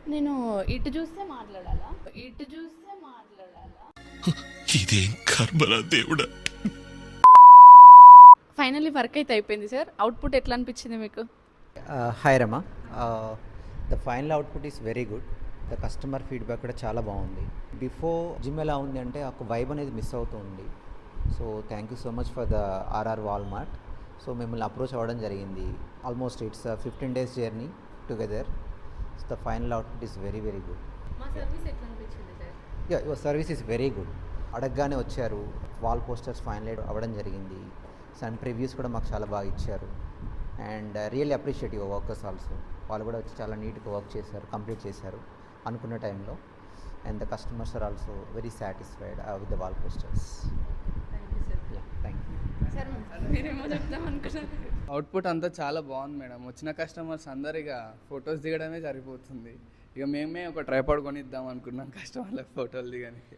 నేను ఇటు చూస్తే మాట్లాడాలా? ఇటు చూస్తే మాట్లాడాలా? ఇదేం కర్మరా దేవుడా. ఫైనల్లీ వర్క్ అయితే అయిపోయింది సార్. అవుట్‌పుట్ ఎట్లా అనిపించింది మీకు? Hi Rama. The final output is very good. The customer feedback కూడా చాలా బాగుంది. బిఫోర్ జిమ్ ఎలా ఉంది అంటే ఒక వైబ్ అనేది మిస్ అవుతుంది. So thank you so much for the RR Walmart. So మిమ్మల్ని అప్రోచ్ అవ్వడం జరిగింది. Almost it's 15 days journey together. So the final output is very very good. మా సర్వీస్ ఎట్లా అనిపించింది sir? Yeah, your service is very good. అడగగానే వచ్చారు. Wall posters finalise అవ్వడం జరిగింది. అండ్ ప్రివ్యూస్ కూడా మాకు చాలా బాగా ఇచ్చారు. And really appreciate your workers also. వాళ్ళు కూడా వచ్చి చాలా నీట్గా వర్క్ చేశారు, కంప్లీట్ చేశారు అనుకున్న టైంలో. And the customers are also very satisfied with the wall posters. Thank you sir. Yeah, thank you. Sir మీరేమో చెప్దాం అనుకున్నారు. అవుట్పుట్ అంతా చాలా బాగుంది మేడం. వచ్చిన కస్టమర్స్ అందరు ఇక ఫొటోస్ దిగడమే సరిపోతుంది. ఇక మేమే ఒక ట్రైపాడ్ కొనిద్దాం అనుకున్నాం కస్టమర్లకు ఫోటోలు దిగడానికి.